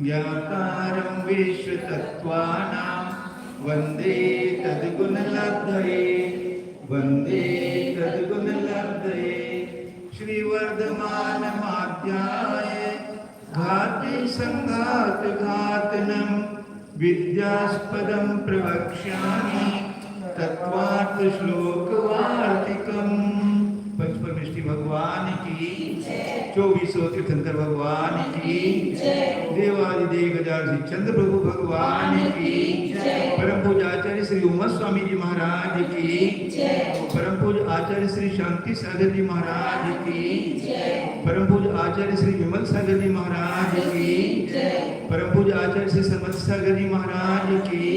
व्यापारं विश्वतत्त्वानां वन्दे तद्गुणलब्धये वन्दे तद्गुणलब्धये श्रीवर्धमानमाध्याय घाति संघातघातनं विद्यास्पदं प्रवक्ष्यामि तत्त्वार्थश्लोकवार्तिकम्। पंचपरमेष्ठी भगवान की, 2400 तीर्थंकर भगवान की, देवादिदेव गजानन श्री चंद्र प्रभु भगवान की, परम पूज्य आचार्य श्री उमा स्वामी जी महाराज की, परम पूज्य आचार्य श्री शांति सागर जी महाराज की, परम पूज्य आचार्य श्री विमल सागर जी महाराज की, परम पूज्य आचार्य श्री समर्थ सागर जी महाराज की,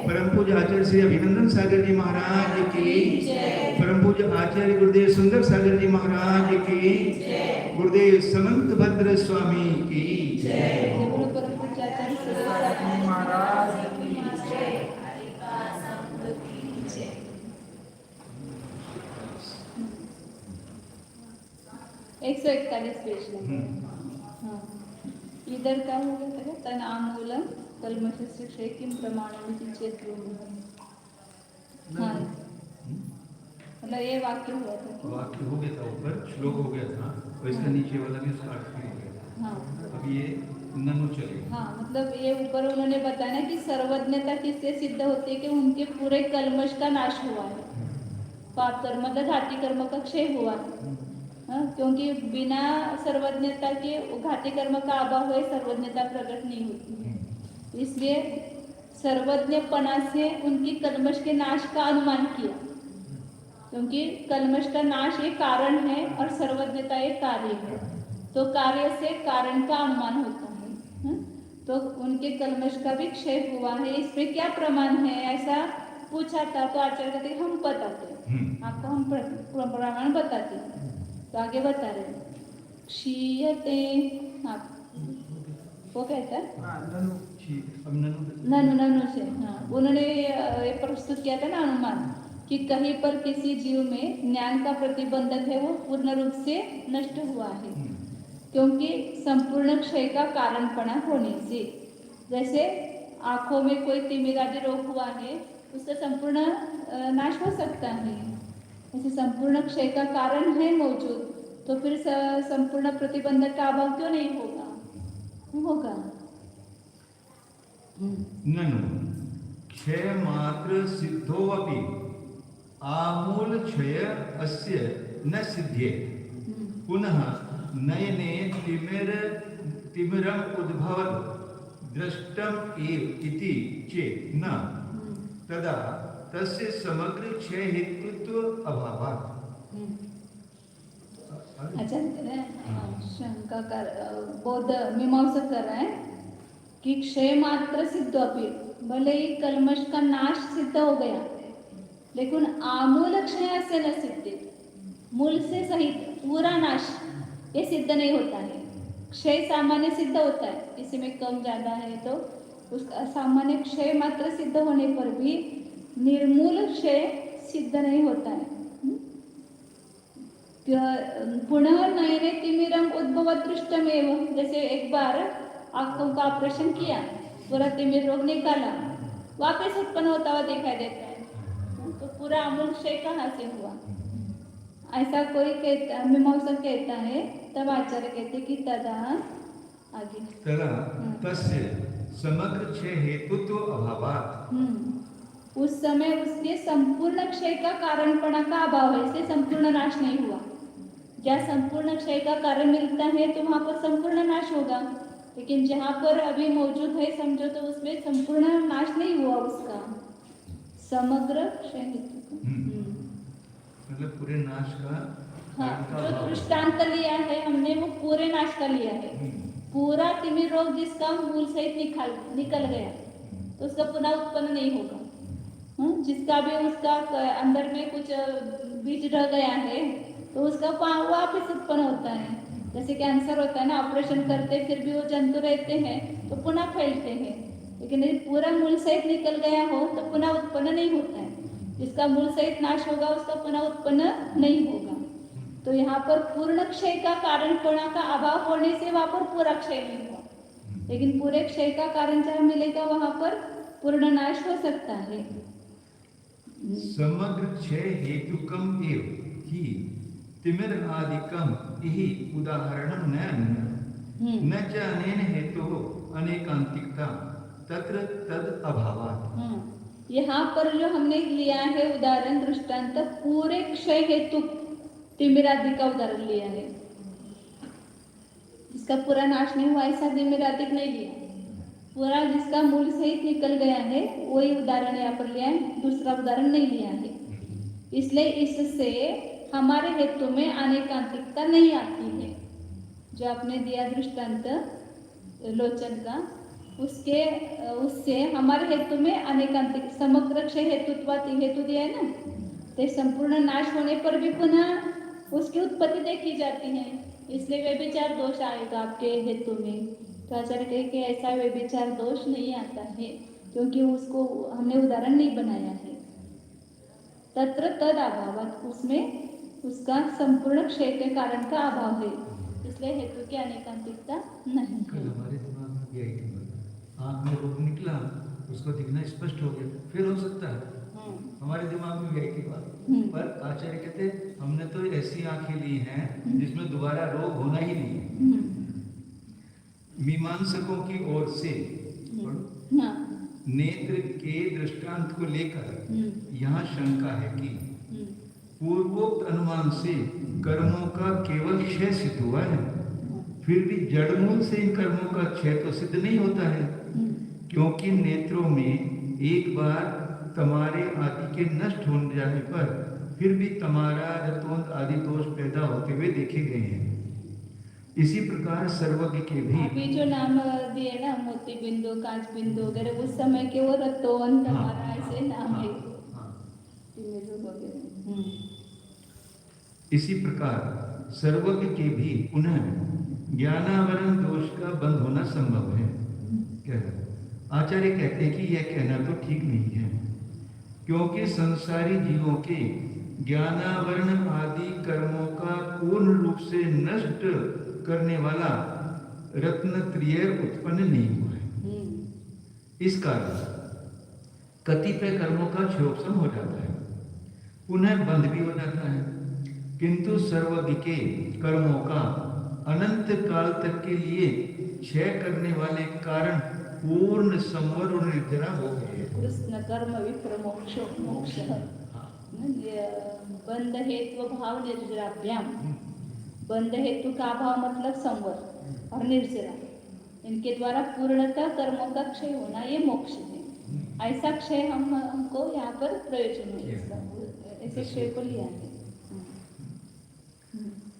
परम पूज्य आचार्य श्री अभिनंदन सागर जी महाराज की, परम पूज्य आचार्य गुरुदेव सुंदर सागर जी महाराज की, गुरुदेव समंत भद्र स्वामी की महाराज की। 141 पेज में। हाँ, इधर क्या हो गया था? तन आमूलम कल्मषस्य क्षय किम प्रमाणमिति चेत् ब्रूहि। हाँ, मतलब ये वाक्य हुआ था। वाक्य हो गया था, ऊपर श्लोक हो गया था, वैसे नीचे वाला भी उसका अर्थ हो गया। हाँ, अब ये ननु चले। हाँ, मतलब ये ऊपर उन्होंने बताया कि सर्वज्ञता किससे सिद्ध होती है कि उनके पूरे कल्मष का नाश हुआ है, पाप कर्म मतलब घाती कर्म का क्षय हुआ है। क्योंकि बिना सर्वज्ञता के घाती कर्म का अभाव है, सर्वज्ञता प्रकट नहीं होती है। इसलिए सर्वज्ञपना से उनकी कल्मष के नाश का अनुमान किया, क्योंकि कल्मष का नाश एक कारण है और सर्वज्ञता एक कार्य है, तो कार्य से कारण का अनुमान होता है। तो उनके कल्मष का भी क्षय हुआ है, इसमें क्या प्रमाण है ऐसा पूछा था। तो आचार्य कहते हम बताते हैं आपको, हम प्रमाण बताते हैं। तो आगे बता रहे क्षीयते, आप वो कहता है ननु से। हाँ, उन्होंने ये प्रस्तुत किया था ना अनुमान कि कहीं पर किसी जीव में ज्ञान का प्रतिबंधक है वो पूर्ण रूप से नष्ट हुआ है, क्योंकि संपूर्ण क्षय का कारणपना होने से। जैसे आंखों में कोई तिमिर आदि रोग हुआ है, उसका संपूर्ण नाश हो सकता है। ऐसे संपूर्ण क्षय का कारण है मौजूद, तो फिर संपूर्ण प्रतिबंधक का अभाव क्यों नहीं होगा? होगा। ननु क्षय मात्र सिद्धोऽपि आमूल क्षय अस्य न सिद्ध्ये। पुनः नयने तिमिरम उद्भवत् दृष्टम एव इति चेत् न तदा तस्य समग्र क्षय हेतुत्व अभावात्। अच्छा, शंका कर बौद्ध मीमांसा कर रहा है कि क्षय मात्र सिद्ध अपि, भले ही कल्मष का नाश सिद्ध हो गया, लेकिन आमूल क्षय से न सिद्ध, मूल से सहित पूरा नाश ये सिद्ध नहीं होता है। क्षय सामान्य सिद्ध होता है, किसी में कम ज्यादा है तो उसका सामान्य क्षय मात्र सिद्ध होने पर भी निर्मूल क्षय सिद्ध नहीं होता है। पुनः नयने तिमिरम उद्भव दृष्टमेव, जैसे एक बार आंखों का ऑपरेशन किया, पूरा तिमिर रोग निकाला, वापस उत्पन्न होता हुआ दिखाई देता है, तो पूरा अमूल क्षय कहाँ से हुआ? ऐसा कोई कहता, मीमांसा कहता है, तब आचार्य कहते कि तदा आगे तदा तस्य समग्र क्षय हेतुत्व अभावात्। उस समय उसके संपूर्ण क्षय का कारणपना का अभाव है, इसलिए संपूर्ण नाश नहीं हुआ। जहाँ संपूर्ण क्षय का कारण मिलता है तो वहाँ पर संपूर्ण नाश होगा, लेकिन जहाँ पर अभी मौजूद है समझो तो उसमें संपूर्ण नाश नहीं हुआ उसका, समग्र क्षय मतलब पूरे नाश का। हाँ, जो दृष्टांत लिया है हमने वो पूरे नाश का लिया है। पूरा तिमिर रोग जिसका मूल सहित निकल गया तो उसका पुनः उत्पन्न नहीं होगा। जिसका भी उसका अंदर में कुछ बीज रह गया है तो उसका वापस उत्पन्न होता है। जैसे कैंसर होता है ना, ऑपरेशन करते फिर भी वो जंतु रहते हैं तो पुनः फैलते हैं, लेकिन यदि पूरा मूल सहित निकल गया हो तो पुनः उत्पन्न नहीं होता है। जिसका मूल सहित नाश होगा उसका पुनः उत्पन्न नहीं होगा। तो यहाँ पर पूर्ण क्षय का कारणपणा का अभाव होने से वहाँ पर पूरा क्षय नहीं हुआ। लेकिन पूरे क्षय का कारण जहाँ मिलेगा वहां पर पूर्ण नाश हो सकता है। समग्र क्षय हेतुकम एव ही तिमिर आदिकम यही उदाहरणम न च अनेन हेतुः अनेकांतिकता तत्र तद अभावात्। यहाँ पर जो हमने लिया है उदाहरण दृष्टांत पूरे क्षय हेतु तिमिरादि का उदाहरण लिया है। जिसका पूरा नाश नहीं हुआ ऐसा तिमिरादि नहीं लिया, पूरा जिसका मूल सहित निकल गया है वही उदाहरण यहाँ पर लिया है, दूसरा उदाहरण नहीं लिया है। इसलिए इससे हमारे हेतु में अनेकांतिकता नहीं आती है। जो आपने दिया दृष्टांत लोचन का, उससे हमारे हेतु में अनेकांतिक समग्र क्षय हेतु दिया है ना, तो संपूर्ण नाश होने पर भी पुनः उसकी उत्पत्ति देखी जाती है। इसलिए व्यभिचार दोष आएगा आपके हेतु में। तो आचार्य कहे कि ऐसा व्यभिचार दोष नहीं आता है, क्योंकि उसको हमने उदाहरण नहीं बनाया है। तत्र तद अभाव, उसमें उसका संपूर्ण क्षय के कारण का अभाव है, इसलिए हेतु की अनेकांतिकता नहीं है। हमारे दिमाग में भी आई थी आँख में रोग निकला, उसको दिखना स्पष्ट हो गया, फिर हो सकता है हमारे दिमाग में भी आई थी बात। पर आचार्य कहते हमने तो ऐसी आंखें ली हैं जिसमें दोबारा रोग होना ही नहीं है। मीमांसकों की ओर से नेत्र के दृष्टांत को लेकर यहाँ शंका है कि पूर्वोक्त अनुमान से कर्मों का केवल क्षय सिद्ध हुआ है, फिर भी जड़मूल से इन कर्मों का क्षय तो सिद्ध नहीं होता है, क्योंकि नेत्रों में एक बार तमारे आदि के नष्ट हो जाने पर फिर भी तमारा रतोंत आदि दोष पैदा होते हुए देखे गए हैं। इसी प्रकार सर्वज्ञ के भी अभी जो नाम दिए ना मोती बिंदु, कांच बिंदु वगैरह, उस समय के वो रतोन तमारा ऐसे नाम है। इसी प्रकार सर्वज्ञ के भी पुनः ज्ञानावरण दोष का बंद होना संभव है। आचार्य कहते हैं कि यह कहना तो ठीक नहीं है, क्योंकि संसारी जीवों के ज्ञानावरण आदि कर्मों का पूर्ण रूप से नष्ट करने वाला रत्नत्रय उत्पन्न नहीं हुआ है। इस कारण कतिपय कर्मों का क्षयोपशम हो जाता है, पुनः बंद भी हो जाता है, किंतु सर्वज्ञ के कर्मों का अनंत काल तक के लिए क्षय करने वाले कारण पूर्ण संवर और निर्जरा हो गए। कृष्ण कर्म विप्र मोक्ष मोक्ष बंध हेतु भाव निर्जराभ्याम। बंध हेतु का अभाव मतलब संवर और निर्जरा, इनके द्वारा पूर्णतः कर्मों का क्षय होना ये मोक्ष है। ऐसा क्षय हमको यहाँ पर प्रयोजन है, इसका ऐसे क्षय को लिया है।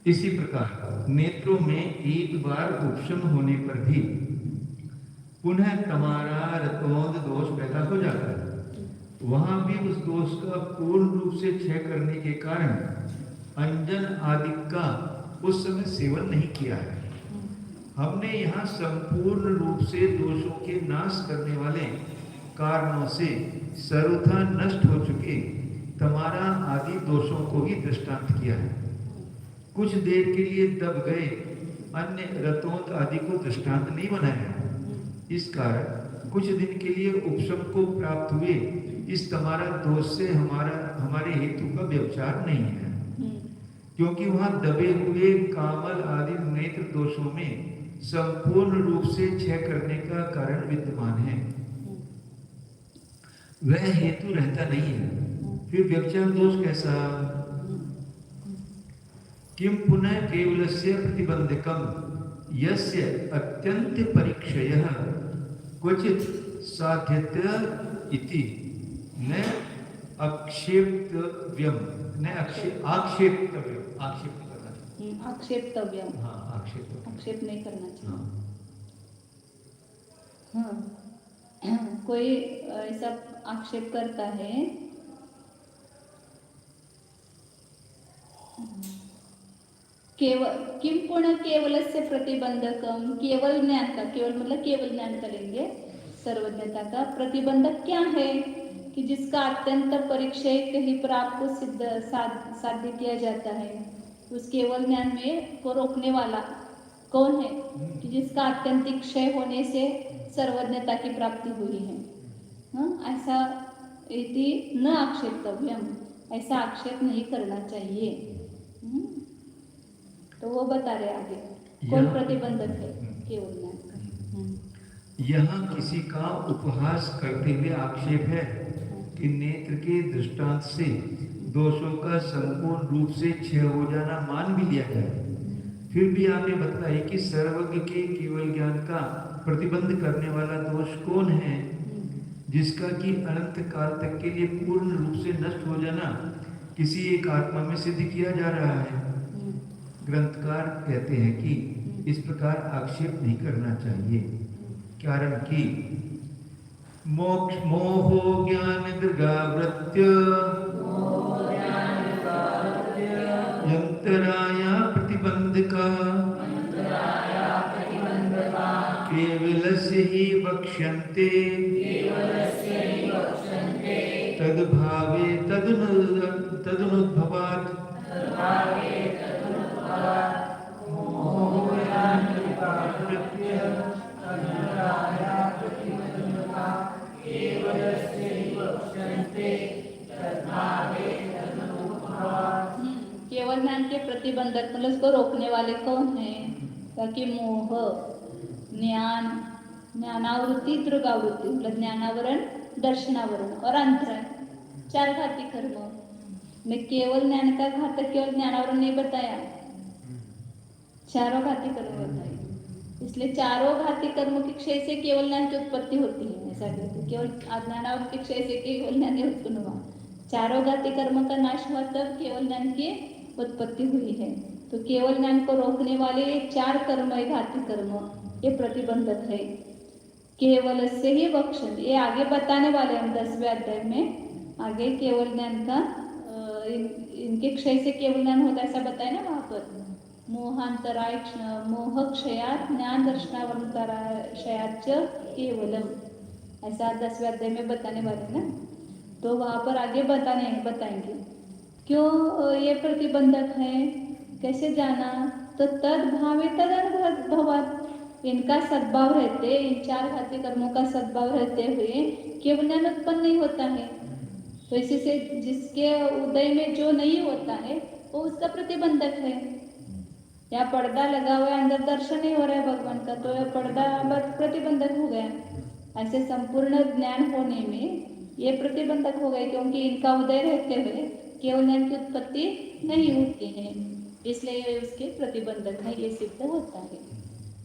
इसी प्रकार नेत्रों में एक बार उपशम होने पर भी पुनः तमारा रतोंद दोष पैदा हो जाता है। वहां भी उस दोष का पूर्ण रूप से क्षय करने के कारण अंजन आदि का उस समय सेवन नहीं किया है। हमने यहाँ संपूर्ण रूप से दोषों के नाश करने वाले कारणों से सर्वथा नष्ट हो चुके तमारा आदि दोषों को ही दृष्टांत किया है। कुछ देर के लिए दब गए अन्य रतोंत आदि को दृष्टांत नहीं बनाया। इस कारण कुछ दिन के लिए उपशम को प्राप्त हुए इस तमारा दोष से हमारे हेतु का व्यवचार नहीं है, क्योंकि वहां दबे हुए कामल आदि नेत्र दोषों में संपूर्ण रूप से क्षय करने का कारण विद्यमान है, वह हेतु रहता नहीं है। फिर व्यवचार दोष कैसा? किम पुनः केवलस्य प्रतिबंधकम यस्य अत्यंत परीक्षयः क्वचित साध्यत्य इति न आक्षेप्तव्यम, न आक्षेप्तव्यम, आक्षेप्तव्यम, हाँ आक्षेप नहीं करना चाहिए। हाँ, कोई ऐसा आक्षेप करता है केवल किम पुण्य केवलस्य प्रतिबंधकम, केवल ज्ञान का, केवल मतलब केवल ज्ञान करेंगे, सर्वज्ञता का प्रतिबंधक क्या है कि जिसका अत्यंत परिक्षय कहीं पर आपको साध्य किया जाता है, उस केवल ज्ञान में को रोकने वाला कौन है कि जिसका आत्यंतिक क्षय होने से सर्वज्ञता की प्राप्ति हुई है। ऐसा इति न आक्षेप्तव्यम, ऐसा आक्षेप नहीं करना चाहिए। तो वो बता रहे आगे कौन प्रतिबंधक है केवल ज्ञान का। यहाँ किसी का उपहास करते हुए आक्षेप है कि नेत्र के दृष्टांत से दोषों का संपूर्ण रूप से क्षय हो जाना मान भी लिया गया। फिर भी आपने बताया कि सर्वज्ञ के केवल ज्ञान का प्रतिबंध करने वाला दोष कौन है, जिसका कि अनंत काल तक के लिए पूर्ण रूप से नष्ट हो जाना किसी एक आत्मा में सिद्ध किया जा रहा है। ग्रंथकार कहते हैं कि इस प्रकार आक्षेप नहीं करना चाहिए, कारण कि मोक्ष मोहो ज्ञान दृगावृत्य यंतराया प्रतिबंधका केवलस्य ही वक्ष्यन्ते तद्भावे तदनुद्भवात्। केवल ज्ञान के प्रतिबंधक मतलब उसको रोकने वाले कौन है? ताकि मोह, ज्ञान, ज्ञानावृत्ति, दृगावृत्ति मतलब ज्ञानावरण, दर्शनावरण और अंतरण, चार घाती कर्म में केवल ज्ञान का घातक केवल ज्ञानावरण नहीं बताया, चारों घाती कर्म बताए। इसलिए चारों घाती कर्मों के क्षय से केवल ज्ञान की उत्पत्ति होती है। ऐसा कहते हैं केवल अज्ञानावरण के क्षय से केवल ज्ञान उत्पन्न हुआ, चारों घाती कर्म का नाश हुआ तब केवल ज्ञान की उत्पत्ति हुई है। तो केवल ज्ञान को रोकने वाले ये चार कर्म है घाती कर्म, ये प्रतिबंधक है। केवल से ही वक्षण, ये आगे बताने वाले हम 10वें अध्याय में आगे केवल ज्ञान का इनके क्षय से केवल ज्ञान होता है ऐसा बताया ना वहाँ पर। मोहांतराय मोह क्षयात ज्ञान दर्शनावंतराशयाच केवलम, ऐसा 10वें अध्याय में बताने वाले ना। तो वहाँ पर आगे बताएंगे क्यों ये प्रतिबंधक है, कैसे जाना। तो तद भावे तद अनुभवात, इनका सद्भाव रहते, इन चार घाती कर्मों का सद्भाव रहते हुए केवल ज्ञान उत्पन्न नहीं होता है। तो इसी से जिसके उदय में जो नहीं होता है वो उसका प्रतिबंधक है। या पर्दा लगा हुआ है, अंदर दर्शन नहीं हो रहा है भगवान का, तो यह पर्दा प्रतिबंधक हो गया। ऐसे संपूर्ण ज्ञान होने में ये प्रतिबंधक हो गए, क्योंकि इनका उदय रहते हुए केवल ज्ञान की उत्पत्ति नहीं होती है, इसलिए ये उसके प्रतिबंधक है, ये सिद्ध होता है।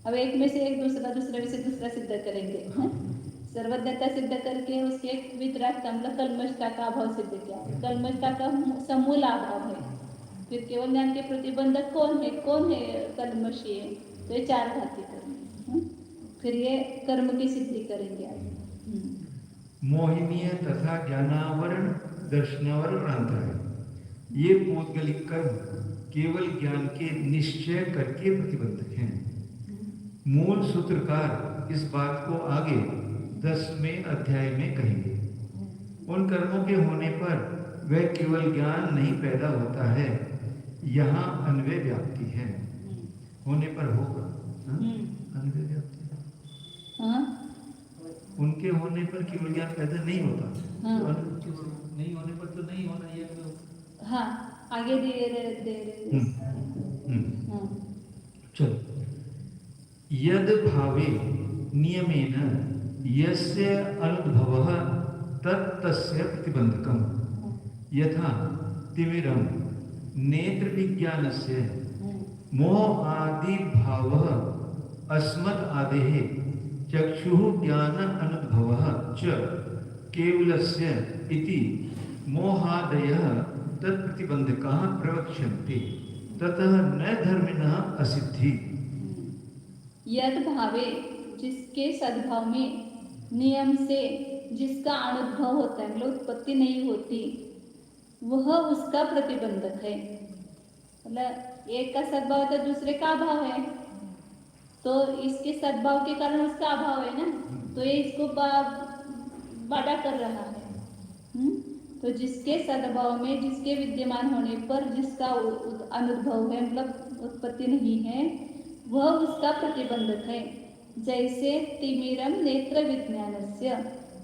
अब एक में से एक दूसरे में से दूसरा सिद्ध करेंगे। सर्वज्ञता सिद्ध करके उसके एक वितरागता मतलब कल्मषता का अभाव सिद्ध किया, कल्मषता का समूल अभाव है। फिर केवल ज्ञान के प्रतिबंधक कौन है कल्मषी है, तो ये चार घाती कर्म। फिर ये कर्म की सिद्धि करेंगे आगे। मोहिनीय तथा ज्ञानावरण, दर्शनावरण और अंतरण, ये पौद्गलिक कर्म केवल ज्ञान के निश्चय करके प्रतिबंधक हैं। मूल सूत्रकार इस बात को आगे 10वें अध्याय में कहेंगे। उन कर्मों के होने पर वह केवल ज्ञान नहीं पैदा होता है, यहाँ अन्वय व्याप्ति है, होने पर होगा अन्वय व्याप्ति। उनके होने पर केवल ज्ञान पैदा नहीं होता, तो नहीं होने पर तो नहीं होना ये तो। हाँ, आगे दे रहे। चलो, यद भावे नियमेन यस्य अनुद्भवः तत्तस्य प्रतिबंधकम्, यथा तिमिरं नेत्र विज्ञानस्य मोह आदि भावः अस्मत् आदेः चक्षुः ज्ञान अनुद्भवः च केवलस्य इति मोहादयः तत्प्रतिबंधकाः प्रवक्ष्यन्ते, ततः न धर्मिणः असिद्धि। यद भावे, जिसके सद्भाव में, नियम से जिसका अनुभव होता है मतलब उत्पत्ति नहीं होती, वह उसका प्रतिबंधक है। मतलब एक का सद्भाव तो दूसरे का अभाव है, तो इसके सद्भाव के कारण उसका अभाव है ना, तो ये इसको बाधा कर रहा है। तो जिसके सद्भाव में, जिसके विद्यमान होने पर जिसका अनुभव है मतलब उत्पत्ति नहीं है, वह उसका प्रतिबंधक है। जैसे तिमिरम नेत्र विज्ञानस्य,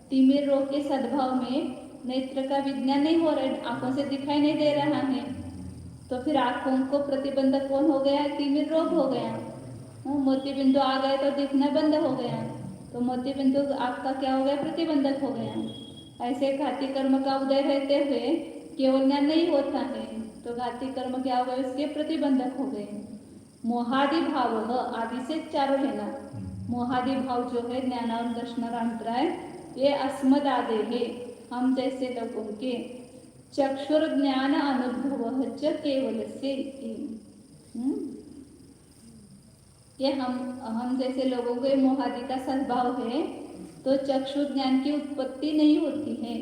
तिमिर रोग के सद्भाव में नेत्र का विज्ञान नहीं हो रहा, आंखों से दिखाई नहीं दे रहा है, तो फिर आंखों को प्रतिबंधक कौन हो गया? तिमिर रोग हो गया। मोती बिंदु आ गए तो दिखना बंद हो गया, तो मोती बिंदु आपका क्या हो गया? प्रतिबंधक हो गया। ऐसे घाती कर्म का उदय रहते हुए केवल ज्ञान नहीं होता है, तो घाती कर्म क्या हो गए? उसके प्रतिबंधक हो गए। मोहादि भाव, आदि से चारों लेना, मोहादि भाव जो है ज्ञान और दर्शन और अंतराय, ये अस्मद आदे है, हम जैसे लोगों के। चक्षुर ज्ञान अनुभव च केवल से, ये हम जैसे लोगों के मोहादि का सद्भाव है, तो चक्षु ज्ञान की उत्पत्ति नहीं होती है।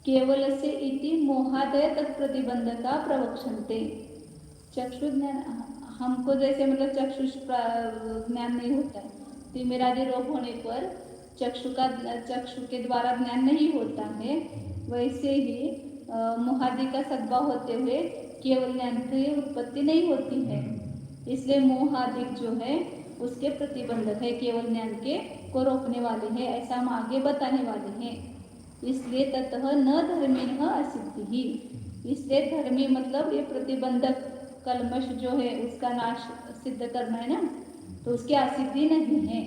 केवल से इति मोहादय तत्प्रतिबंधका प्रवक्षन्ते। चक्षु ज्ञान हमको जैसे मतलब चक्षु ज्ञान नहीं होता है, तिमिरादि रोग होने पर चक्षु के द्वारा ज्ञान नहीं होता है, वैसे ही मोहादि का सद्भाव होते हुए केवल ज्ञान की उत्पत्ति नहीं होती है। इसलिए मोहादिक जो है उसके प्रतिबंधक है, केवल ज्ञान के को रोकने वाले हैं, ऐसा हम आगे बताने वाले हैं। इसलिए ततः न धर्मिण असिद्धि ही, इसलिए धर्मी मतलब ये प्रतिबंधक कलमश जो है उसका नाश सिद्ध करना है ना, तो उसकी असिद्धि नहीं है।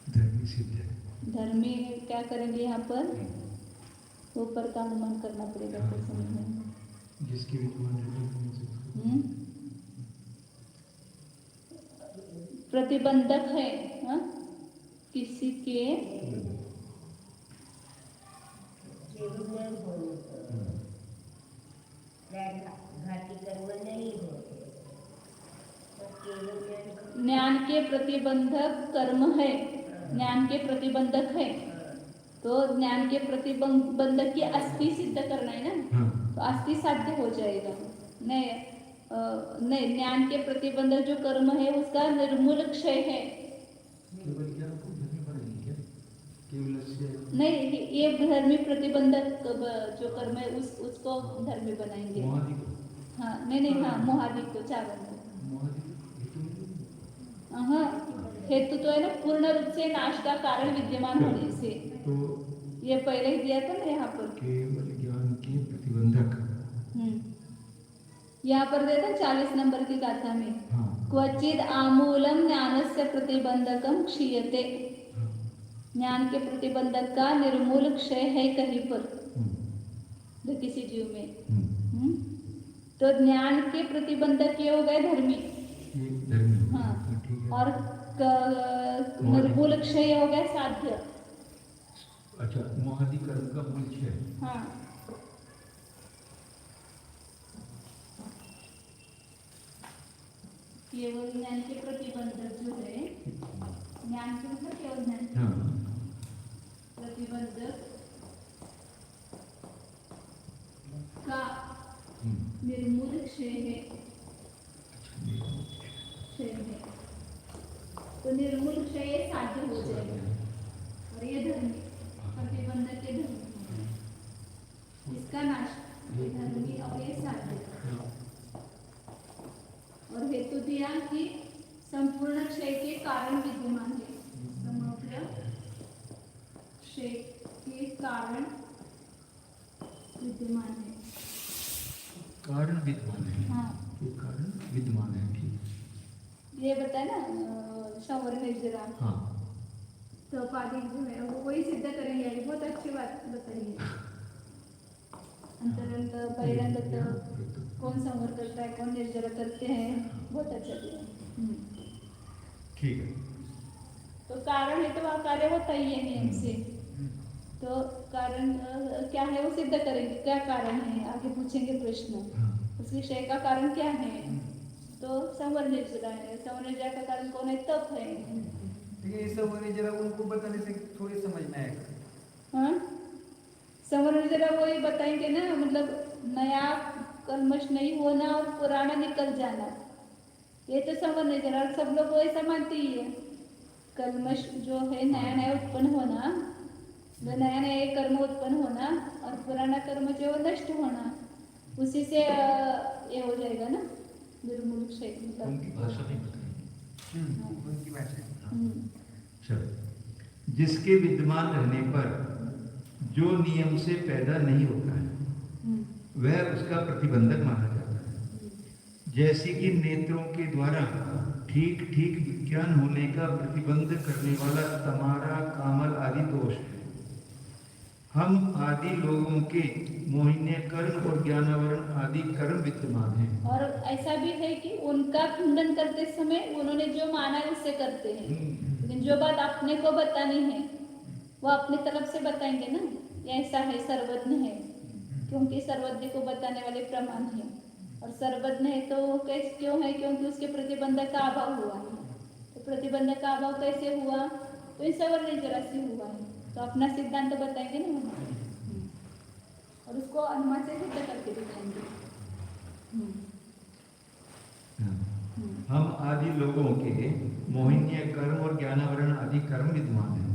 धर्मी सिद्ध है। धर्मी क्या करेंगे यहाँ पर? ऊपर का अनुमान करना पड़ेगा तो समझने में। जिसकी प्रतिबंधक है, हा? किसी के ज्ञान के प्रतिबंधक कर्म है, ज्ञान के प्रतिबंधक है, तो ज्ञान के प्रतिबंधक की अस्थि सिद्ध करना है ना, तो अस्थि साध्य हो जाएगा। नहीं, ज्ञान के प्रतिबंधक जो कर्म है उसका निर्मूल क्षय है। नहीं, ये धर्मी प्रतिबंधक जो कर्म है उसको धर्मी बनाएंगे। हाँ, नहीं, हाँ, मोहादि को चावल हाँ, हेतु तो है ना, पूर्ण रूप से नाश का कारण विद्यमान होने से, तो ये पहले ही दिया था ना यहाँ पर, केवल ज्ञान के प्रतिबंधक। यहाँ पर दिया था 40 नंबर की गाथा में, क्वचिद आमूलम ज्ञानस्य प्रतिबंधकम क्षीयते, ज्ञान के प्रतिबंधक का निर्मूल क्षय है कहीं पर जो किसी जीव में। तो ज्ञान के प्रतिबंधक ये हो गए धर्मी, हाँ, और निर्मूल क्षय हो गया साध्य। अच्छा, मोहादि कर्म का मूल क्षय। हाँ, केवल ज्ञान के प्रतिबंधक जो है, ज्ञान के मतलब केवल ज्ञान प्रतिबंधक का निर्मूल क्षय है, तो निर्मूल क्षय साध्य हो जाएगा, और ये धर्मी प्रतिबंधक के धर्मी, इसका नाश ये धर्मी और ये साध्य। और हेतु दिया कि संपूर्ण क्षय के कारण विद्यमान है, समग्र क्षय के कारण विद्यमान है, कारण विद्यमान है। हाँ, ये कारण विद्यमान है, ठीक। ये बताया ना शंवर निर्जरा, हाँ, तो पादी जो है वो वही सिद्ध करेंगे, बहुत अच्छी बात बताइए। अंतरंग बहिरंग कौन संवर करता है, कौन निर्जरा करते हैं, बहुत अच्छा दिया, ठीक है। तो कारण है तो वह कार्य होता ही है नियम से, तो कारण क्या है वो सिद्ध करेंगे, क्या कारण है आगे पूछेंगे प्रश्न, उसके क्षय का कारण क्या है, तो संवर निर्जरा है, संवर निर्जरा का कारण कौन है? तप है। लेकिन संवर निर्जरा उनको बताने से थोड़ी समझ में आएगा। हाँ, संवर निर्जरा वही बताएंगे ना, मतलब नया कलमश नहीं होना और पुराना निकल जाना, ये तो संवर निर्जरा, सब लोग वही मानते ही है। कलमश जो है नया नया उत्पन्न होना, जो नया नया कर्म उत्पन्न होना, और पुराना कर्म जो है नष्ट होना, उसी से ये हो जाएगा ना, निर्मूल क्षय मतलब। उनकी भाषा नहीं बताएंगे। उनकी भाषा है। हम्म, चलो, जिसके विद्यमान रहने पर जो नियम से पैदा नहीं होता है वह उसका प्रतिबंधक माना जाता है। जैसे कि नेत्रों के द्वारा ठीक ठीक विज्ञान होने का प्रतिबंध करने वाला तमारा, कामल आदि दोष है। हम आदि लोगों के मोहिनी कर्म और ज्ञानावरण आदि कर्म विद्यमान हैं। और ऐसा भी है कि उनका खंडन करते समय उन्होंने जो माना है उससे करते हैं, लेकिन जो बात अपने को बतानी है वो अपनी तरफ से बताएंगे ना, ये ऐसा है, सर्वज्ञ है, क्योंकि सर्वज्ञ को बताने वाले प्रमाण है। और सर्वज्ञ है तो वो कैसे क्यों है, क्योंकि उसके प्रतिबंधक का अभाव हुआ है। तो प्रतिबंधक का अभाव कैसे हुआ, तो इस सवर्ण जरा से हुआ है, तो अपना सिद्धांत बताएंगे ना वहाँ। और उसको अनुमान से सिद्ध करके दिखाएंगे। हम आदि लोगों के मोहिनी कर्म और ज्ञानावरण आदि कर्म विद्यमान हैं।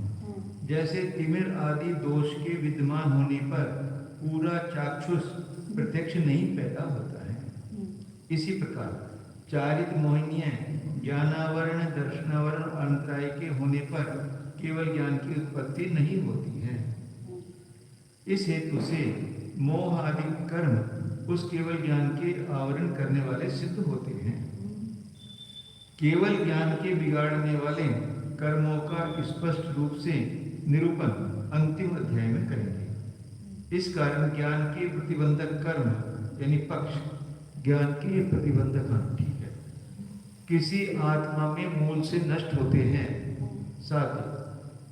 जैसे तिमिर आदि दोष के विद्यमान होने पर पूरा चाक्षुष प्रत्यक्ष नहीं पैदा होता है, इसी प्रकार चारित मोहिनी ज्ञानावरण, दर्शनावरण, अंतराय के होने पर केवल ज्ञान की उत्पत्ति नहीं होती है। इस हेतु से मोह आदि कर्म उस केवल ज्ञान के आवरण करने वाले सिद्ध होते हैं। केवल ज्ञान के बिगाड़ने वाले कर्मों का स्पष्ट रूप से निरूपण अंतिम अध्याय में करेंगे। इस कारण ज्ञान के प्रतिबंधक कर्म यानी पक्ष, ज्ञान के प्रतिबंधक, ठीक है, किसी आत्मा में मूल से नष्ट होते हैं। साथ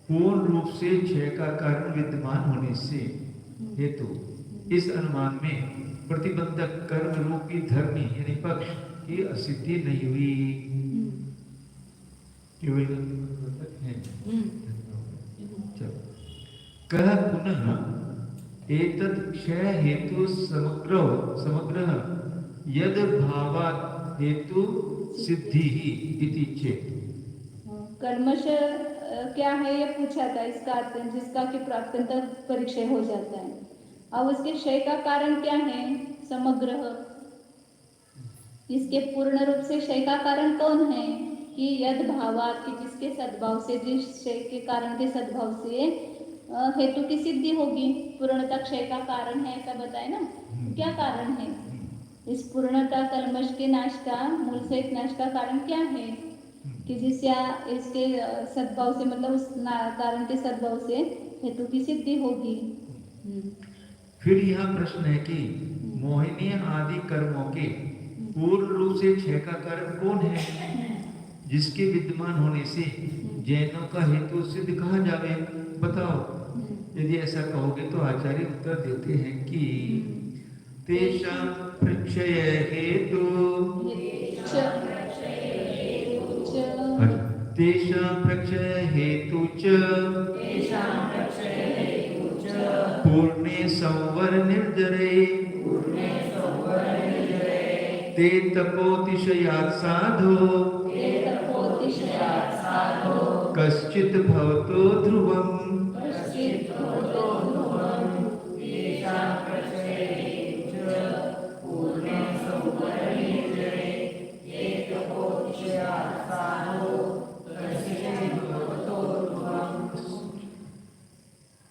पूर्ण रूप से क्षय का कारण विद्यमान होने से हेतु इस अनुमान में प्रतिबंधक कर्म रूपी धर्मी यानी पक्ष की असिद्धि नहीं हुई। केवल है। चलो, कह पुनः एतत् क्षय हेतु समग्र यद भावात् हेतु सिद्धि ही इति चेत्। कर्मश क्या है ये पूछा था, इसका अर्थ जिसका कि प्राप्त्यंतर परिचय हो जाता है। अब उसके क्षय का कारण क्या है, समग्र। इसके पूर्ण रूप से क्षय का कारण कौन है, कि यद भावात, कि जिसके सद्भाव से, जिस क्षय के कारण के सद्भाव से हेतु की सिद्धि होगी। पूर्णता क्षय का कारण है ऐसा बताए ना, क्या कारण है इस पूर्णता कल्मश के नाश का, मूल से नाश का कारण क्या है, कि जिससे इसके सद्भाव से, मतलब उस कारण के सद्भाव से हेतु की सिद्धि होगी। फिर यह प्रश्न है कि मोहिनी आदि कर्मों के पूर्ण रूप से क्षय का कारण कौन है, जिसके विद्यमान होने से जैनों का हेतु सिद्ध कहा जावे, बताओ। यदि ऐसा कहोगे तो आचार्य उत्तर देते हैं कि तेषां प्रक्षय हेतु, तेषां प्रक्षय हेतु च पूर्णे संवर निर्जरे ते तपोतिशयात् साधो कश्चित् भवतो ध्रुवम्।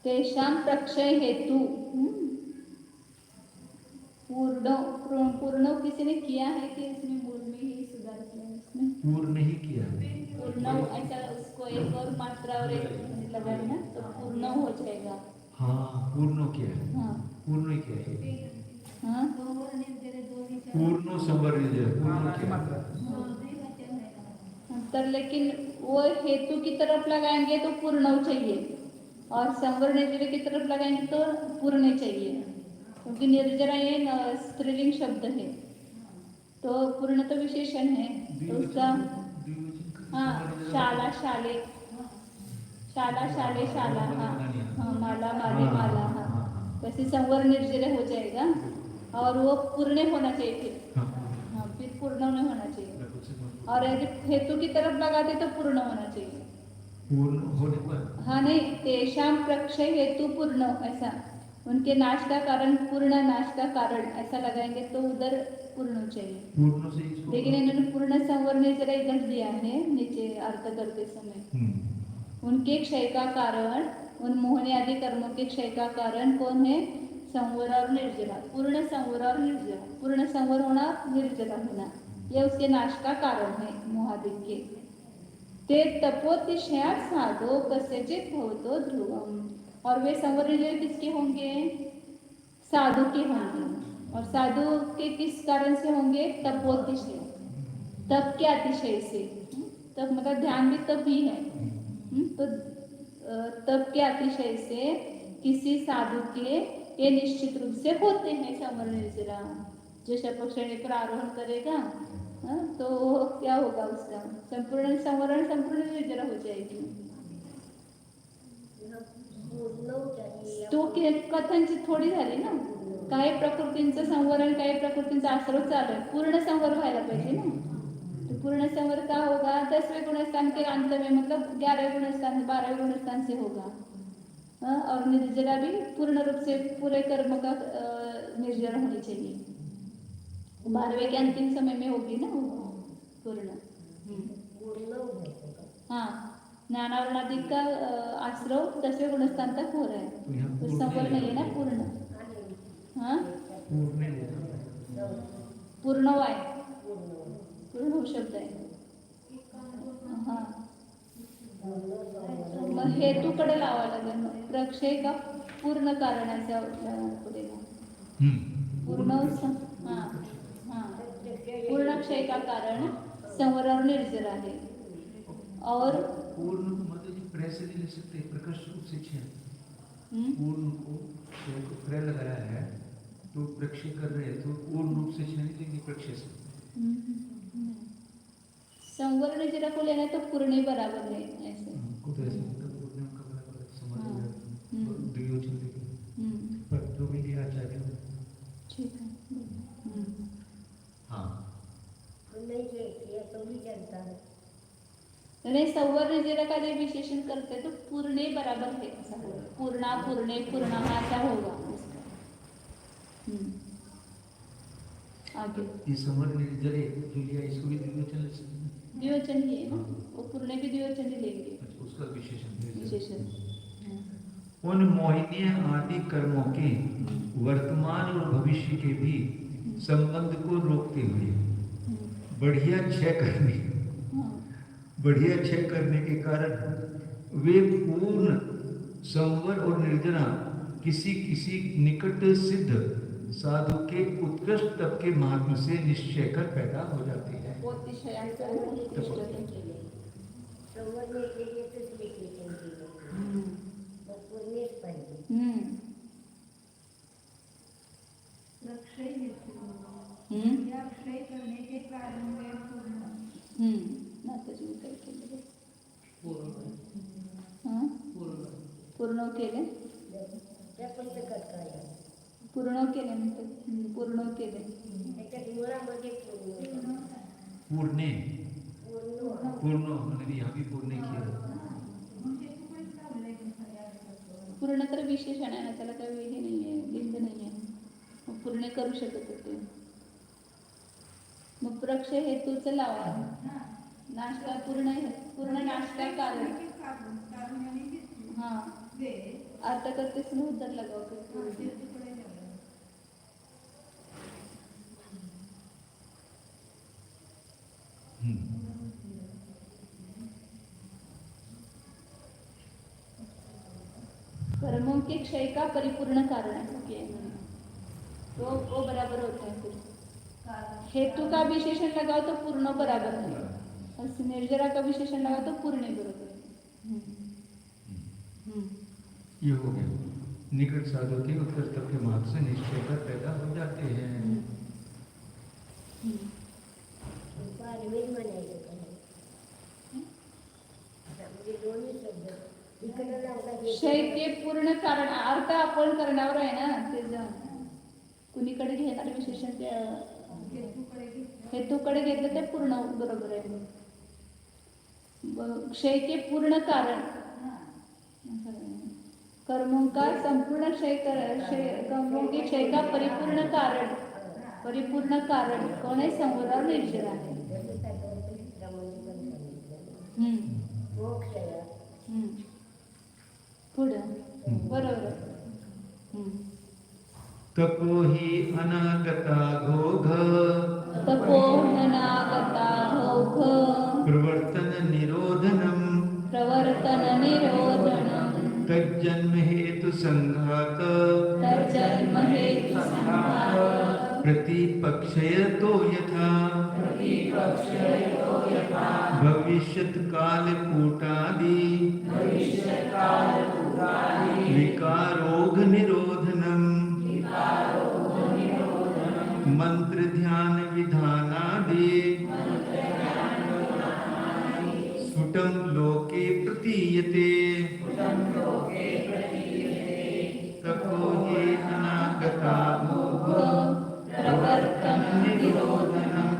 तेषां प्रक्षय हेतु, पूर्ण किसी ने किया है कि इसमें मूल में ही सुधार किया है, इसमें पूर्ण ही किया है। पूर्ण ऐसा उसको एक और मात्रा और एक लगाए ना तो पूर्ण हो जाएगा। हाँ, पूर्ण किया है। हाँ, पूर्ण किया है। हाँ, पूर्ण संवर निर्जर, पूर्ण किया। तर लेकिन वो हेतु की तरफ लगाएंगे तो पूर्ण चाहिए, और संवर निर्जर की तरफ लगाएंगे तो पूर्ण चाहिए, क्योंकि निर्जरा ये स्त्रीलिंग शब्द है, तो पूर्ण तो विशेषण है, तो उसका हाँ, शाला शाले, शाला शाले शाला, हाँ, माला माले माला, हाँ, वैसे संवर निर्जर हो जाएगा, और वो पूर्ण होना चाहिए फिर, हाँ, फिर पूर्ण नहीं होना चाहिए। और यदि हेतु की तरफ लगाते तो पूर्ण होना चाहिए, पूर्ण होने पर। हाँ नहीं, तेषां प्रक्षय हेतु पूर्ण, ऐसा उनके नाश का कारण पूर्ण नाश का कारण ऐसा लगाएंगे तो उधर पूर्ण चाहिए, पूर्ण से इसको लेकिन इन्होंने पूर्ण संवर ने जरा इधर दिया है नीचे अर्थ करते समय। उनके क्षय का कारण, उन मोहने आदि कर्मों के क्षय का कारण कौन है? संवर और निर्जरा। पूर्ण संवर और निर्जरा, पूर्ण संवर होना, निर्जरा होना, यह उसके नाश का कारण है मोहादि के। ते तपोतिशया साधो कस्यचित भवतो ध्रुवम। और वे संवर निर्जरा किसके होंगे? साधु के होंगे। और साधु के किस कारण से होंगे? तपोतिशय, तप के अतिशय से। तप मतलब ध्यान भी तप ही है। तो तप के अतिशय से किसी साधु के ये निश्चित रूप से होते हैं संवर निर्जरा। जो शपथ श्रेणी पर आरोहण करेगा तो क्या होगा उसका? संपूर्ण संवरण, संपूर्ण निर्जरा हो जाएगी। तो कथनची थोडी झाली ना, काही प्रकृतींचं संवरण, काही प्रकृतींचा आश्रव चालू आहे, पूर्ण संवर व्हायला पाहिजे ना। तो पूर्ण संवर का होगा? 10वें गुणस्थान के अंत में, मतलब 11वें गुणस्थान, 12वें गुणस्थान से होगा। और निर्जरा भी पूर्ण रूप से पूरे कर्म का निर्जरा होनी चाहिए। 12वें के अंतिम समय में होगी ना पूर्ण। हाँ, ज्ञानावरणादि का आश्रव 10वें गुणस्थान तक हो रहा है, तो संवर नहीं है ना पूर्ण। हाँ, पूर्ण वाय, पूर्ण शब्द आहे। हाँ, मग हेतूकडे लावा लागेल। प्रक्षय का पूर्ण कारणाचा पुढे पूर्ण। हाँ हाँ, पूर्ण क्षय का कारण संवर और निर्जरा है। और पूर्ण मतलब प्रेस से ले सकते हैं, प्रकाश रूप से क्षय। पूर्ण को प्रे लगाया है तो प्रक्षय कर रहे हैं, तो पूर्ण रूप से क्षय नहीं देंगे प्रक्षय से। संवर निर्जरा को लेना तो पूर्ण ही बराबर है ऐसे। को तो ऐसे मतलब पूर्ण का बराबर समझ में द्वियोजन देंगे, पर जो भी लिया चाहिए। ठीक है। हाँ, नहीं किया तो भी चलता है। नहीं, संवर निर्जरा का जब विशेषण करते तो पूर्णे बराबर है, पूर्णा, पूर्णे, पूर्णा ऐसा होगा उसका। आगे ये संवर निर्जरे जो लिया इसको भी द्विवचन ले सकते हैं। द्विवचन ही है ना, वो पूर्णे भी द्विवचन ही लेंगे। अच्छा, उसका विशेषण विशेषण उन मोहिनी आदि कर्मों के वर्तमान और भविष्य के भी संबंध को रोकते हुए बढ़िया क्षय करने के कारण वे पूर्ण संवर और निर्जना किसी किसी निकट सिद्ध साधु के उत्कृष्ट तप के महात्म से निश्चय कर पैदा हो जाते हैं। क्षय करने के कारण पूर्ण केले, पूर्ण केले म्हणतात, पूर्ण केले। पूर्णे पूर्ण म्हणजे यहाँ भी पूर्ण किया। पूर्ण तर विशेषण आहे ना, त्याला काही हे नाही आहे, लिंग नाही आहे, पूर्ण करू शकत होते। मग प्रक्षय हेतूच लावा, नाश का पूर्ण है, पूर्ण नाश का कारण। हाँ, अर्थ करते समय उधर लगाओ कर्मों के क्षय का परिपूर्ण कारण ऐसा किया है, तो वो बराबर होता है। फिर हेतु का विशेषण लगाओ तो पूर्ण बराबर है, और निर्जरा का विशेषण लगाओ तो पूर्ण बराबर है। ये हो गया, निकट साधु के उत्कृष्ट तप के मार्ग से निश्चय कर पैदा हो जाते हैं। क्षय के पूर्ण कारण अर्थ आपण करण्यावर आहे ना, ते कुणीकडे घेणार विशेषण ते हेतूकडे घेतलं ते पूर्ण बरोबर आहे। क्षय के पूर्ण कारण कर्मों का संपूर्ण कर्मों के क्षय का परिपूर्ण कारण कौन है? समोर और निर्जरा है. मोक्ष आहे. पुढं बरोबर. तपो हि अनागता घोघ तपोहनागता घोघ प्रवर्तन निरोधनम तज्जन्म हेतु संघात तज्जन्म हेतु संघात प्रतिपक्षयतो यथा भविष्यत् काल कूटादि विकारोग निरोधनम मंत्र ध्यान विधानादि स्फुटं लोके प्रतीयते. तपो हि अनागता भोग प्रवर्तन निरोधनम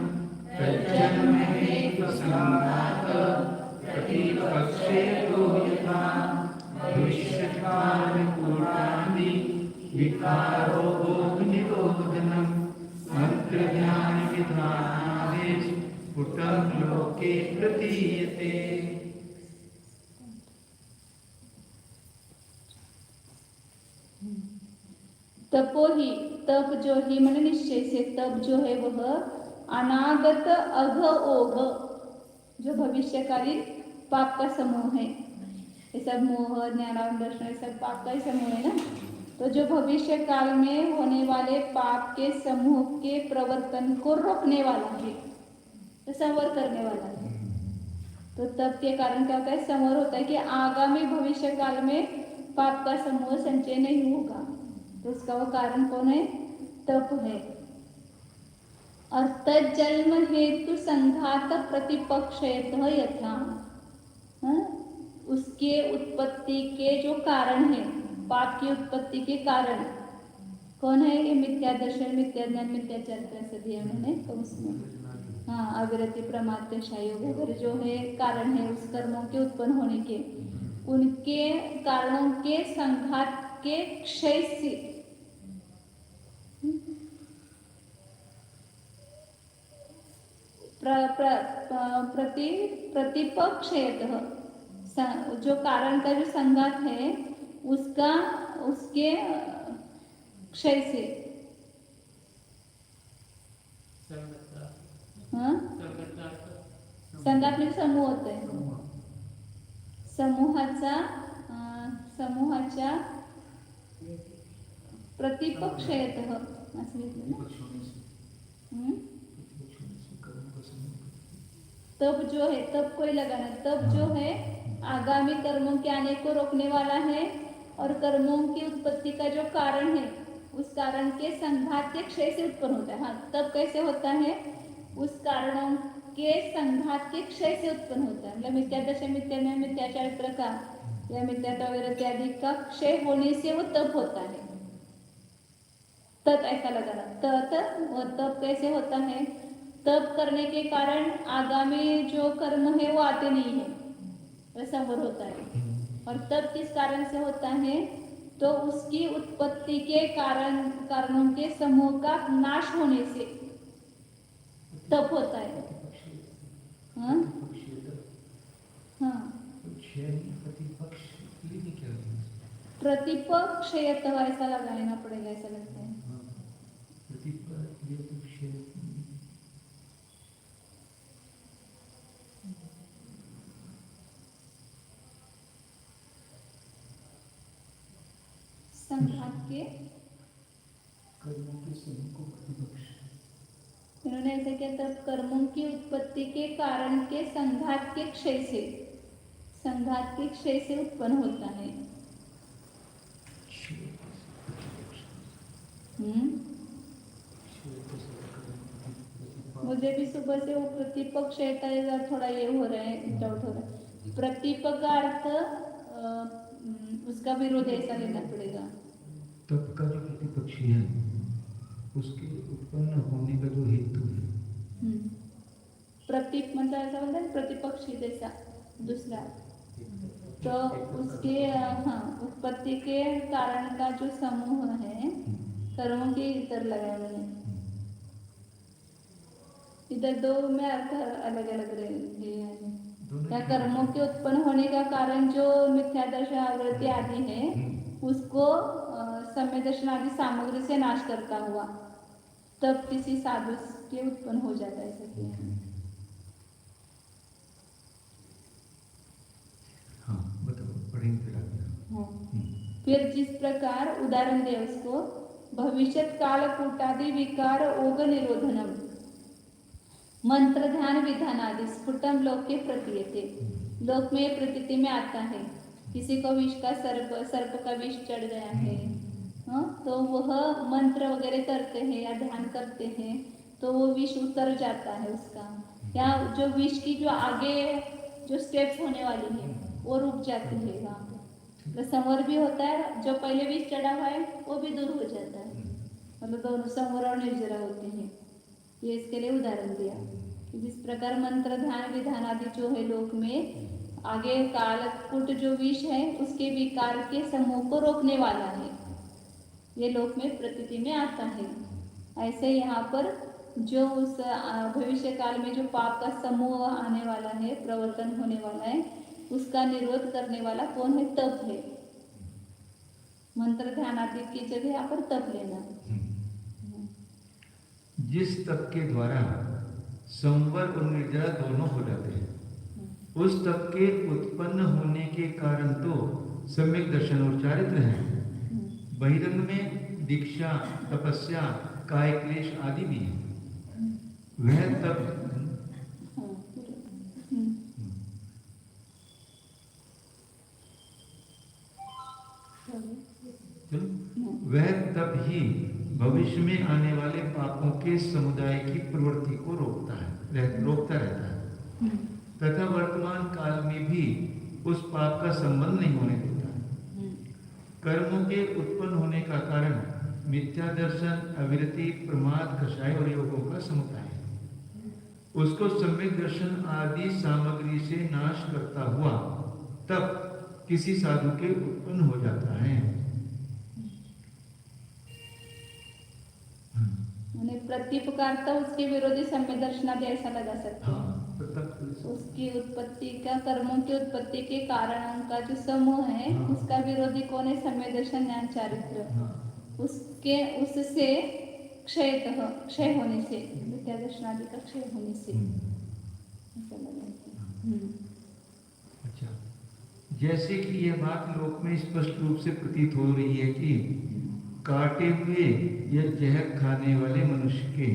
तज्जन्म हेतु संघात प्रतिपक्षेतो यथा भविष्यत्काल कूटादि विकारोग निरोधनम मंत्र ध्यान विधानादि स्फुटं लोके प्रतीयते. तपो ही, तप जो ही मन निश्चय से, तप जो है वह अनागत अघ ओघ, जो भविष्यकालीन पाप का समूह है. ये सब मोह ज्ञानावदर्शन ये सब पाप का ही समूह है ना. तो जो भविष्य काल में होने वाले पाप के समूह के प्रवर्तन को रोकने वाला है, तो संवर करने वाला है. तो तप के कारण क्या होता है? संवर होता है कि आगामी भविष्य काल में पाप का समूह संचय नहीं होगा. तो उसका वो कारण कौन है? तप है. और तज्जन्म हेतु संघात प्रतिपक्षयत यथा, उसके उत्पत्ति के जो कारण है, पाप की उत्पत्ति के कारण कौन है? ये मिथ्या दर्शन, मिथ्या ज्ञान, मिथ्याचार ऐसे दिया उन्होंने. तो उसमें अविरति, प्रमाद, योग वगैरह जो है कारण है उस कर्मों के उत्पन्न होने के, उनके कारणों के संघात के क्षय से प्रतिपक्षयतः, जो कारण का जो संघात है उसके क्षय से. संघात में समूह होता है. समूहाच्या प्रतिपक्षयतः असं लिहिलं. तप जो है, तप कोई लगाना, तप जो है आगामी कर्मों के आने को रोकने वाला है और कर्मों की उत्पत्ति का जो कारण है उस कारण के संघात के क्षय से उत्पन्न होता है. हाँ, तप कैसे होता है? उस कारणों के संघात के क्षय से उत्पन्न होता है. मतलब मिथ्यादशा, मिथ्याज्ञान, मिथ्याचार प्रकार या मिथ्यात्व वगैरह इत्यादि का क्षय होने से वो तप होता है. तप ऐसा लगाना. तप कैसे होता है? तप करने के कारण आगामी जो कर्म है वो आते नहीं है, वह संवर होता है. और तप किस कारण से होता है? तो उसकी उत्पत्ति के कारणों के समूह का नाश होने से तप होता है. हाँ हाँ, प्रतिपक्षयत ऐसा लगाना पड़ेगा, ऐसा लगता है. संघात के उन्होंने ऐसा किया, तब कर्मों की उत्पत्ति के कारण के संघात के क्षय से उत्पन्न होता है. मुझे भी सुबह से वो प्रतिपक्ष थोड़ा ये हो रहा है, डाउट हो रहा है. प्रतिपक्ष का अर्थ उसका विरोध ऐसा लेना पड़ेगा. तप का जो प्रतिपक्षी है उसके उत्पन्न होने का जो हेतु है, मतलब ऐसा बोलता है प्रतिपक्षी जैसा दूसरा. तो उसके हाँ उत्पत्ति के कारण का जो समूह है कर्मों के इतर लगाए मैंने इधर दो में अर्थ अलग अलग रहे हैं या कर्मों के उत्पन्न होने का कारण जो मिथ्या दर्शन आवृत्ति आदि है उसको सम्य दर्शन आदि सामग्री से नाश करता हुआ तब किसी साधु के उत्पन्न हो जाता है ऐसा किया है। हाँ बताओ पढ़ेंगे फिर आगे। हाँ। फिर जिस प्रकार उदाहरण दे उसको भविष्यत काल कूटादि विकार ओग निरोधनम मंत्र ध्यान विधान आदि स्फुटम लोक के प्रतीयते लोक में प्रतीति में आता है किसी को विष का सर्प का विष चढ़ गया है हाँ तो वह मंत्र वगैरह करते हैं या ध्यान करते हैं तो वो विष उतर जाता है उसका या जो विष की जो आगे जो स्टेप्स होने वाली है वो रुक जाती है वहाँ पे तो संवर भी होता है जो पहले विष चढ़ा हुआ है वो भी दूर हो जाता है मतलब दोनों संवर और निर्जरा होते हैं। ये इसके लिए उदाहरण दिया कि जिस प्रकार मंत्र ध्यान विधान आदि जो है लोक में आगे कालकूट जो विष है उसके विकार के समूह को रोकने वाला है ये लोक में प्रतीति में आता है। ऐसे यहाँ पर जो उस भविष्य काल में जो पाप का समूह आने वाला है प्रवर्तन होने वाला है उसका निरोध करने वाला कौन है तप है। मंत्र ध्यान आदि की जगह यहाँ पर तप लेना। जिस तप के द्वारा संवर और निर्जरा दोनों हो जाते हैं उस तप के उत्पन्न होने के कारण तो सम्यक दर्शन और चारित्र है। बहिरंग में दीक्षा तपस्या काय क्लेश आदि भी है। वह तप वह तप ही भविष्य में आने वाले पापों के समुदाय की प्रवृत्ति को रोकता रहता है तथा वर्तमान काल में भी उस पाप का संबंध नहीं होने देता है। कर्मों के उत्पन्न होने का कारण मिथ्या दर्शन अविरति प्रमाद कषाय और योगों का समुदाय है। उसको सम्यक दर्शन आदि सामग्री से नाश करता हुआ तब किसी साधु के उत्पन्न हो जाता है। प्रत्युपकार तो उसके विरोधी सम्य दर्शनादि ऐसा लगा सकते हैं। उसकी उत्पत्ति का कर्मों की उत्पत्ति के कारण का जो समूह है उसका विरोधी कौन है सम्य दर्शन ज्ञान चारित्र उसके उससे क्षय होने से विद्या दर्शनादि का क्षय होने से ऐसा लगा। अच्छा जैसे कि यह बात लोक में स्पष्ट रूप से प्रतीत हो रही है कि काटे हुए या जहर खाने वाले मनुष्य के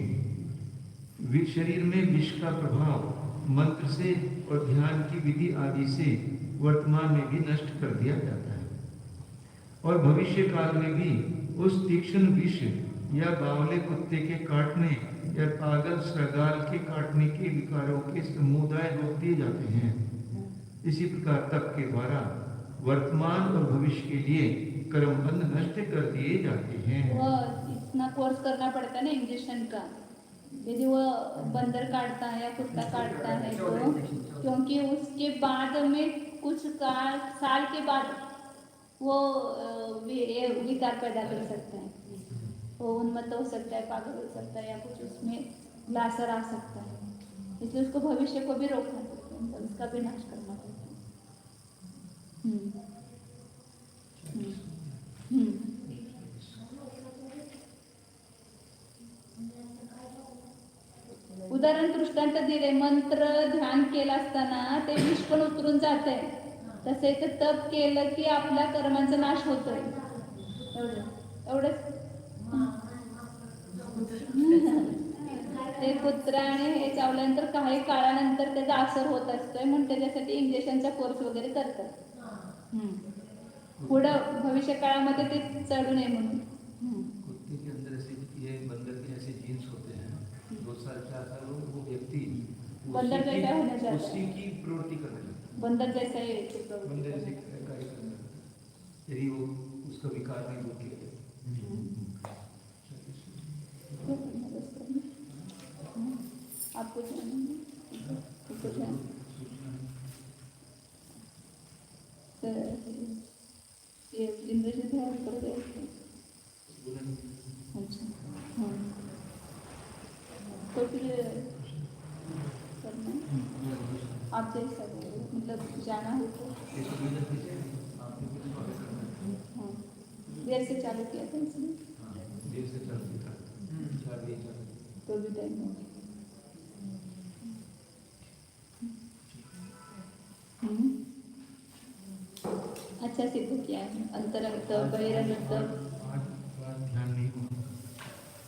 शरीर में विष का प्रभाव मंत्र से और ध्यान की विधि आदि से वर्तमान में भी नष्ट कर दिया जाता है और भविष्य काल में भी उस तीक्ष्ण विष या बावले कुत्ते के काटने या पागल श्रगाल के काटने के विकारों के समुदाय रोक दिए जाते हैं। इसी प्रकार तप के द्वारा वर्तमान और भविष्य के लिए कर्म बंध नष्ट कर दिए जाते हैं। वो इतना कोर्स करना पड़ता है ना इंजेक्शन का यदि वो बंदर काटता है या कुत्ता काटता है तो क्योंकि उसके बाद में कुछ साल के बाद वो विकार पैदा कर सकता है वो उन्मत्त हो सकता है पागल हो सकता है या कुछ उसमें लासर आ सकता है इसलिए उसको भविष्य को भी रोकना पड़ता है मतलब उसका भी नाश करना पड़ता है। उदाहरण दृष्टांत दिले मंत्र ध्यान केलं असताना ते विष पण उतरून जाते तसे ते तप केलं की आपल्या कर्मांचा नाश होतोय एवढंच ते कुत्रा आणि हे चावल्यानंतर काही काळानंतर त्याचा असर होत असतोय म्हणून त्याच्यासाठी इंजेक्शनचा कोर्स वगैरे करतात पुढं भविष्य काळामध्ये ते चढू नये म्हणून। कुत्ते के अंदर ऐसे ये बंदर के ऐसे जीन्स होते हैं 2 साल 4 साल वो व्यक्ति बंदर जैसा होना चाहता है उसी की प्रवृत्ति करने लगता है। बंदर जैसा ही बंदर जैसे कार्य करने लगता है यदि वो उसका विकार नहीं दूर किया जाए। आपको आप जैसा बोलो, मतलब जाना हो तो। हाँ, देर से चालू किया था इसलिए तो भी टाइम हो गया। अच्छा सिद्ध किया है, अंतरंगत बहिरंगत